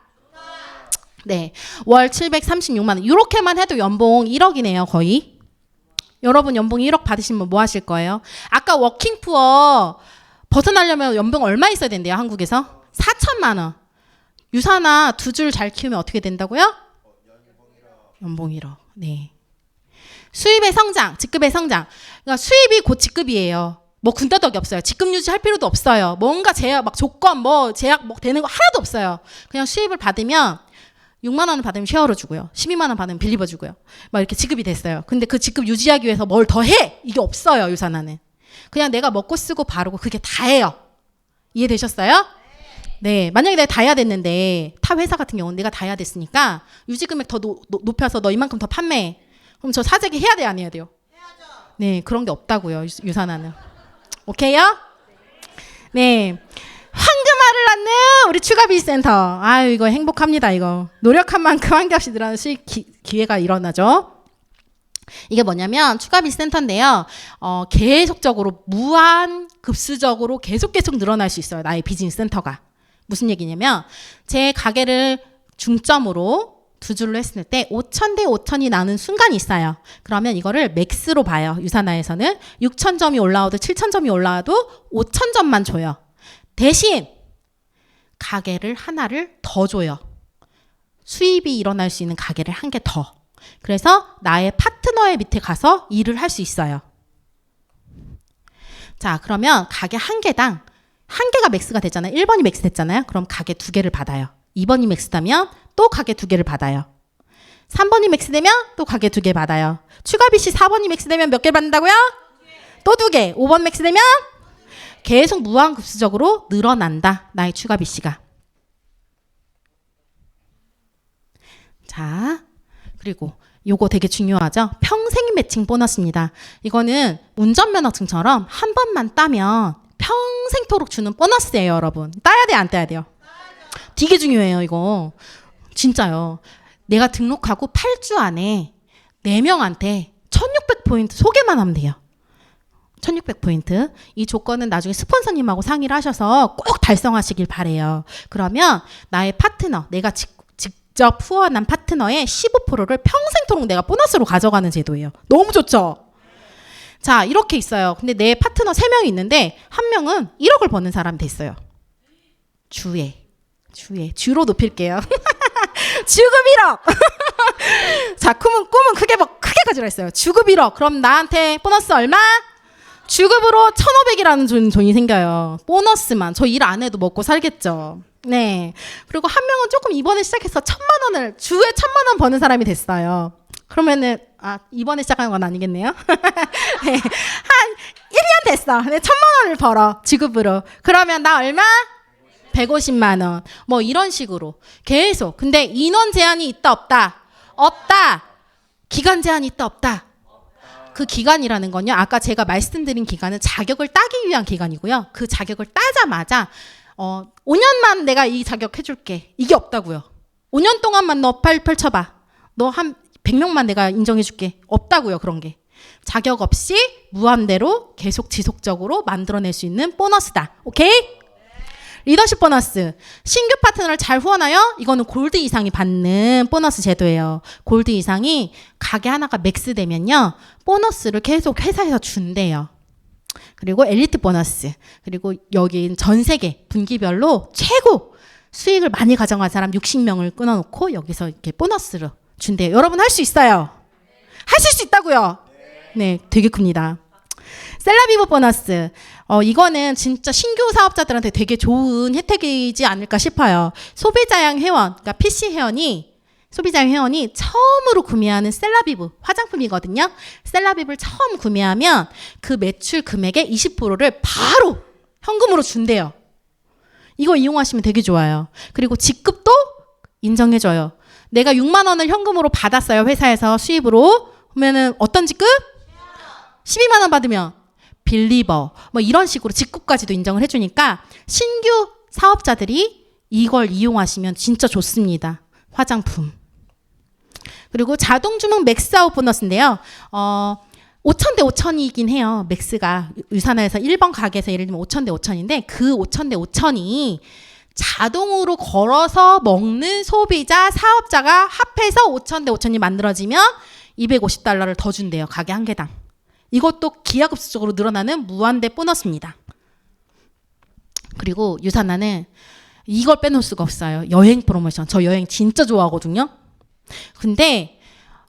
A: 네, 월 736만 원. 이렇게만 해도 연봉 1억이네요, 거의. 여러분 연봉 1억 받으시면 뭐 하실 거예요? 아까 워킹푸어 벗어나려면 연봉 얼마 있어야 된대요, 한국에서? 4천만 원. 유산아 2줄 잘 키우면 어떻게 된다고요? 연봉 1억. 네. 수입의 성장, 직급의 성장. 그러니까 수입이 곧 직급이에요. 뭐 군더더기 없어요. 직급 유지할 필요도 없어요. 뭔가 제약 막 조건 뭐 제약 뭐 되는 거 하나도 없어요. 그냥 수입을 받으면 6만 원을 받으면 쉐어로 주고요. 12만 원 받으면 빌리버 주고요. 막 이렇게 지급이 됐어요. 근데 그 지급 유지하기 위해서 뭘 더 해? 이게 없어요, 유산화는. 그냥 내가 먹고 쓰고 바르고 그게 다예요. 이해되셨어요? 네. 만약에 내가 다 해야 됐는데 타 회사 같은 경우는 내가 다 해야 됐으니까 유지 금액 더 높여서 너 이만큼 더 판매해. 그럼 저 사재기 해야 돼요, 안 해야 돼요? 해야죠. 네. 그런 게 없다고요, 유산화는. 오케이요? 네. 황금알을 낳는 우리 추가비센터. 아유, 이거 행복합니다, 이거. 노력한 만큼 한결씩 늘어나는 수익 기회가 일어나죠. 이게 뭐냐면 추가비센터인데요. 계속적으로 무한 급수적으로 계속 늘어날 수 있어요, 나의 비즈니스 센터가. 무슨 얘기냐면 제 가게를 중점으로 2줄로 했을 때 5,000 대 5,000이 나는 순간이 있어요. 그러면 이거를 맥스로 봐요, 유산화에서는. 6,000점이 올라와도 7,000점이 올라와도 5,000점만 줘요. 대신 가게를 하나를 더 줘요. 수입이 일어날 수 있는 가게를 한 개 더. 그래서 나의 파트너의 밑에 가서 일을 할 수 있어요. 자, 그러면 가게 한 개당 한 개가 맥스가 됐잖아요. 1번이 맥스 됐잖아요. 그럼 가게 2개를 받아요. 2번이 맥스다면 또 가게 2개를 받아요. 3번이 맥스 되면 또 가게 2개 받아요. 추가 BC 4번이 맥스 되면 몇 개 받는다고요? 또 2개. 5번 맥스 되면 계속 무한급수적으로 늘어난다, 나의 추가 BC가. 자, 그리고 요거 되게 중요하죠. 평생 매칭 보너스입니다. 이거는 운전면허증처럼 한 번만 따면 평생토록 주는 보너스예요, 여러분. 따야 돼, 안 따야 돼요? 되게 중요해요, 이거. 진짜요. 내가 등록하고 8주 안에 4명한테 1,600포인트 소개만 하면 돼요. 1,600포인트. 이 조건은 나중에 스폰서님하고 상의를 하셔서 꼭 달성하시길 바래요. 그러면 나의 파트너, 내가 직접 후원한 파트너의 15%를 평생토록 내가 보너스로 가져가는 제도예요. 너무 좋죠? 자, 이렇게 있어요. 근데 내 파트너 3명이 있는데 한 명은 1억을 버는 사람이 됐어요. 주로 높일게요. 주급 1억. 자, 꿈은 크게 가지라 했어요. 주급 1억. 그럼 나한테 보너스 얼마? 주급으로 1,500이라는 돈이 생겨요. 보너스만. 저 일 안 해도 먹고 살겠죠. 네. 그리고 한 명은 조금 이번에 시작해서 1,000만 원을 주에 1,000만 원 버는 사람이 됐어요. 그러면은 이번에 시작하는 건 아니겠네요. 네. 한 1년 됐어. 근데 1,000만 원을 벌어, 지급으로. 그러면 나 얼마? 150만 원. 뭐 이런 식으로 계속. 근데 인원 제한이 있다, 없다? 없다. 기간 제한이 있다, 없다? 그 기간이라는 건요, 아까 제가 말씀드린 기간은 자격을 따기 위한 기간이고요. 그 자격을 따자마자 5년만 내가 이 자격 해줄게, 이게 없다고요. 5년 동안만 너 펼쳐봐. 너 한 100명만 내가 인정해줄게. 없다고요, 그런 게. 자격 없이 무한대로 계속 지속적으로 만들어낼 수 있는 보너스다. 오케이? 리더십 보너스. 신규 파트너를 잘 후원하여 이거는 골드 이상이 받는 보너스 제도예요. 골드 이상이 가게 하나가 맥스 되면요, 보너스를 계속 회사에서 준대요. 그리고 엘리트 보너스. 그리고 여기 전 세계 분기별로 최고 수익을 많이 가져간 사람 60명을 끊어놓고 여기서 이렇게 보너스로 준대요. 여러분 할 수 있어요. 하실 수 있다고요. 네, 되게 큽니다. 셀라비브 보너스. 이거는 진짜 신규 사업자들한테 되게 좋은 혜택이지 않을까 싶어요. 소비자형 회원, 그러니까 PC 소비자형 회원이 처음으로 구매하는 셀라비브 화장품이거든요. 셀라비브를 처음 구매하면 그 매출 금액의 20%를 바로 현금으로 준대요. 이거 이용하시면 되게 좋아요. 그리고 직급도 인정해줘요. 내가 6만 원을 현금으로 받았어요. 회사에서 수입으로. 그러면은 어떤 직급? 12만 원 받으면 빌리버 뭐 이런 식으로 직급까지도 인정을 해주니까 신규 사업자들이 이걸 이용하시면 진짜 좋습니다. 화장품. 그리고 자동 주문 맥스아웃 보너스인데요. 5,000 대 5,000이긴 해요. 맥스가 유산화에서 1번 가게에서 예를 들면 5,000 대 5,000인데 그 5,000 대 5,000이 자동으로 걸어서 먹는 소비자 사업자가 합해서 5,000 대 5,000이 만들어지면 $250를 더 준대요. 가게 한 개당. 이것도 기하급수적으로 늘어나는 무한대 보너스입니다. 그리고 유산화는 이걸 빼놓을 수가 없어요. 여행 프로모션. 저 여행 진짜 좋아하거든요. 근데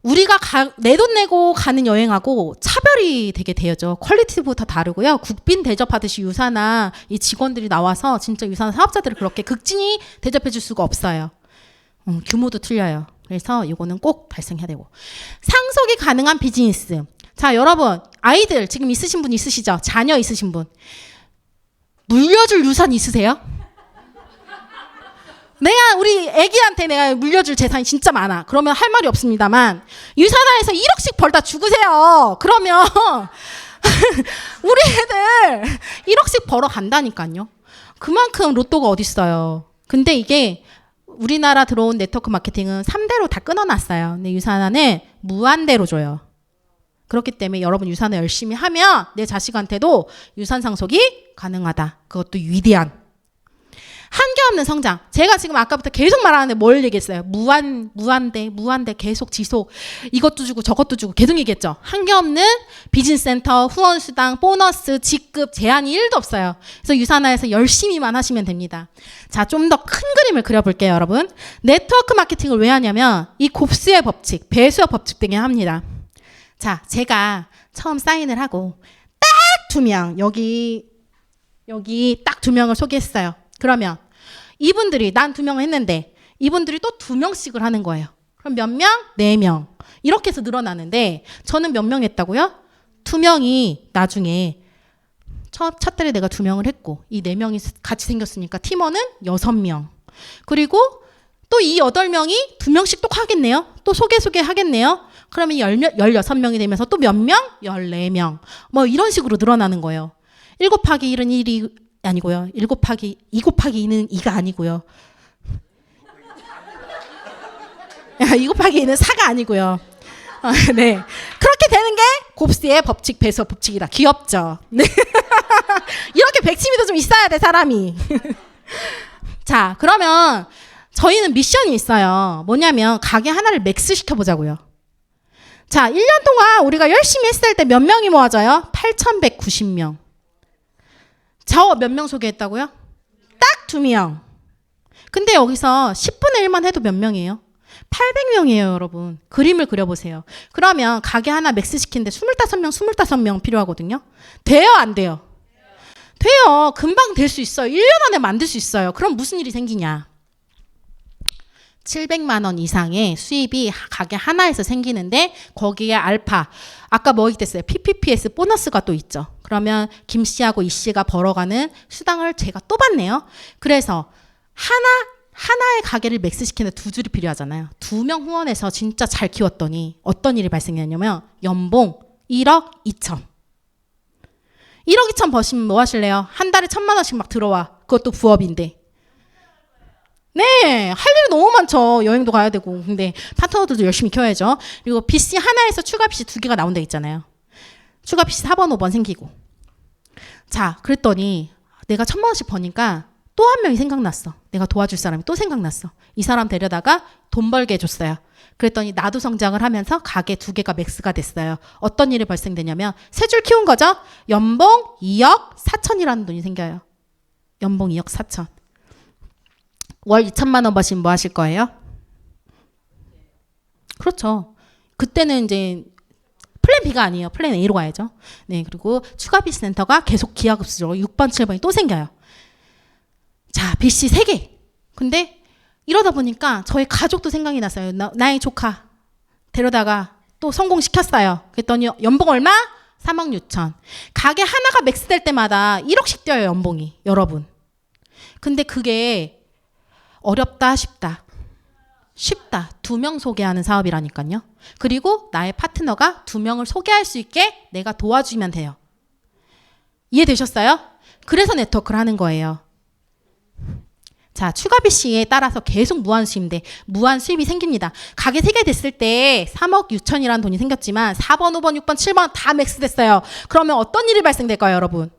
A: 우리가 내 돈 내고 가는 여행하고 차별이 되게 되죠. 퀄리티부터 다르고요. 국빈 대접하듯이 유산화 이 직원들이 나와서 진짜 유산화 사업자들을 그렇게 극진히 대접해 줄 수가 없어요. 규모도 틀려요. 그래서 이거는 꼭 달성해야 되고. 상속이 가능한 비즈니스. 자, 여러분 아이들 지금 있으신 분 있으시죠? 자녀 있으신 분. 물려줄 유산 있으세요? 우리 애기한테 내가 물려줄 재산이 진짜 많아. 그러면 할 말이 없습니다만 유산화에서 1억씩 벌다 죽으세요. 그러면 우리 애들 1억씩 벌어 간다니까요. 그만큼 로또가 어딨어요. 근데 이게 우리나라 들어온 네트워크 마케팅은 3대로 다 끊어놨어요. 근데 유산화는 무한대로 줘요. 그렇기 때문에 여러분 유산화 열심히 하면 내 자식한테도 유산 상속이 가능하다. 그것도 위대한. 한계없는 성장. 제가 지금 아까부터 계속 말하는데 뭘 얘기했어요? 무한대, 계속 지속. 이것도 주고 저것도 주고 계속 얘기했죠. 한계없는 비즈니스 센터, 후원수당, 보너스, 직급, 제한이 1도 없어요. 그래서 유산화에서 열심히만 하시면 됩니다. 자, 좀 더 큰 그림을 그려볼게요, 여러분. 네트워크 마케팅을 왜 하냐면 이 곱수의 법칙, 배수의 법칙 등에 합니다. 자, 제가 처음 사인을 하고 딱 2명, 여기 딱 2명을 소개했어요. 그러면 이분들이 난 2명을 했는데 이분들이 또 2명씩을 하는 거예요. 그럼 몇 명? 4명. 이렇게 해서 늘어나는데 저는 몇 명 했다고요? 2명이 나중에 첫 달에 내가 2명을 했고 이 4명이 같이 생겼으니까 팀원은 6명. 그리고 또 이 8명이 2명씩 또 하겠네요. 또 소개 하겠네요. 그러면 16명이 되면서 또 몇 명? 14명. 뭐 이런 식으로 늘어나는 거예요. 1 곱하기 1은 1이 아니고요. 2 곱하기 2는 2가 아니고요. 2 곱하기 2는 4가 아니고요. 네. 그렇게 되는 게 곱스의 법칙, 배수 법칙이다. 귀엽죠? 네. 이렇게 백치미도 좀 있어야 돼, 사람이. 자, 그러면 저희는 미션이 있어요. 뭐냐면 가게 하나를 맥스 시켜보자고요. 자, 1년 동안 우리가 열심히 했을 때 몇 명이 모아져요? 8,190명. 저 몇 명 소개했다고요? 딱 2명. 근데 여기서 10분의 1만 해도 몇 명이에요? 800명이에요, 여러분. 그림을 그려보세요. 그러면 가게 하나 맥스 시키는데 25명 필요하거든요. 돼요, 안 돼요? 돼요. 금방 될 수 있어요. 1년 안에 만들 수 있어요. 그럼 무슨 일이 생기냐? 700만 원 이상의 수입이 가게 하나에서 생기는데 거기에 알파, 아까 뭐 있댔어요? PPPS 보너스가 또 있죠. 그러면 김 씨하고 이 씨가 벌어가는 수당을 제가 또 받네요. 그래서 하나의 가게를 맥스시키는데 2줄이 필요하잖아요. 2명 후원해서 진짜 잘 키웠더니 어떤 일이 발생했냐면 연봉 1억 2천. 1억 2천 버시면 뭐 하실래요? 한 달에 1,000만 원씩 막 들어와. 그것도 부업인데. 네, 할 일이 너무 많죠. 여행도 가야 되고. 근데 파트너들도 열심히 키워야죠. 그리고 BC 하나에서 추가 BC 2개가 나온다 있잖아요. 추가 BC 4번, 5번 생기고. 자, 그랬더니 내가 1,000만 원씩 버니까 또 한 명이 생각났어. 내가 도와줄 사람이 또 생각났어. 이 사람 데려다가 돈 벌게 해줬어요. 그랬더니 나도 성장을 하면서 가게 2개가 맥스가 됐어요. 어떤 일이 발생되냐면 3줄 키운 거죠. 연봉 2억 4천이라는 돈이 생겨요. 연봉 2억 4천. 월 2천만 원 버시면 뭐 하실 거예요? 그렇죠. 그때는 이제 플랜 B가 아니에요. 플랜 A로 가야죠. 네, 그리고 추가 BC 센터가 계속 기하급수적으로 6번, 7번이 또 생겨요. 자, BC 3개. 근데 이러다 보니까 저희 가족도 생각이 났어요. 나의 조카 데려다가 또 성공시켰어요. 그랬더니 연봉 얼마? 3억 6천. 가게 하나가 맥스 될 때마다 1억씩 뛰어요, 연봉이. 여러분. 근데 그게 어렵다, 쉽다. 쉽다. 2명 소개하는 사업이라니까요. 그리고 나의 파트너가 2명을 소개할 수 있게 내가 도와주면 돼요. 이해되셨어요? 그래서 네트워크를 하는 거예요. 자, 추가 BC에 따라서 계속 무한 수입인데 무한 수입이 생깁니다. 가게 3개 됐을 때 3억 6천이라는 돈이 생겼지만 4번, 5번, 6번, 7번 다 맥스 됐어요. 그러면 어떤 일이 발생될까요, 여러분?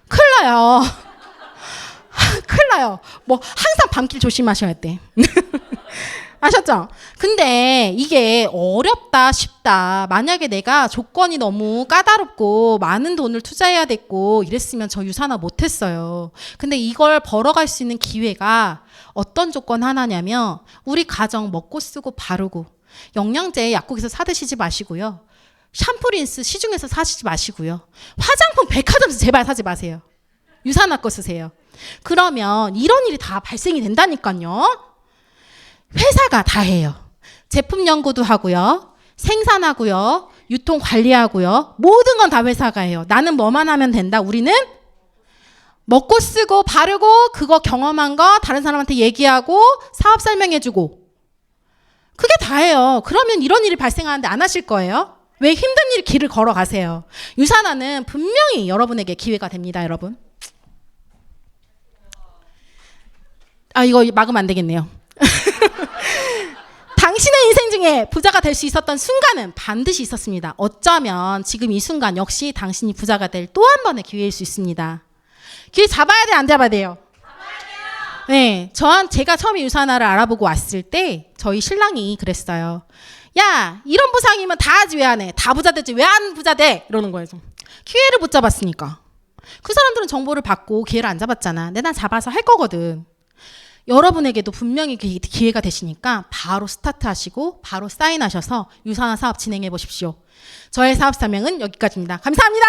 A: 큰일 나요. 큰일 나요. 뭐 항상 밤길 조심하셔야 돼. 아셨죠? 근데 이게 어렵다 쉽다. 만약에 내가 조건이 너무 까다롭고 많은 돈을 투자해야 됐고 이랬으면 저 유산화 못했어요. 근데 이걸 벌어갈 수 있는 기회가 어떤 조건 하나냐면 우리 가정 먹고 쓰고 바르고 영양제 약국에서 사 드시지 마시고요. 샴푸 린스 시중에서 사시지 마시고요. 화장품 백화점에서 제발 사지 마세요. 유산화 거 쓰세요. 그러면 이런 일이 다 발생이 된다니까요. 회사가 다 해요. 제품 연구도 하고요. 생산하고요. 유통 관리하고요. 모든 건 다 회사가 해요. 나는 뭐만 하면 된다. 우리는 먹고 쓰고 바르고 그거 경험한 거 다른 사람한테 얘기하고 사업 설명해주고 그게 다예요. 그러면 이런 일이 발생하는데 안 하실 거예요? 왜 힘든 일 길을 걸어가세요? 유산화는 분명히 여러분에게 기회가 됩니다. 여러분. 아, 이거 막으면 안 되겠네요. 당신의 인생 중에 부자가 될 수 있었던 순간은 반드시 있었습니다. 어쩌면 지금 이 순간 역시 당신이 부자가 될 또 한 번의 기회일 수 있습니다. 기회 잡아야 돼, 안 잡아야 돼요? 네, 제가 처음에 유산화를 알아보고 왔을 때 저희 신랑이 그랬어요. 야, 이런 부상이면 다 하지 왜 안 해? 다 부자 되지 왜 안 부자 돼? 이러는 거예요. 기회를 못 잡았으니까. 그 사람들은 정보를 받고 기회를 안 잡았잖아. 근데 난 잡아서 할 거거든. 여러분에게도 분명히 기회가 되시니까 바로 스타트하시고 바로 사인하셔서 유산화 사업 진행해 보십시오. 저의 사업 사명은 여기까지입니다. 감사합니다.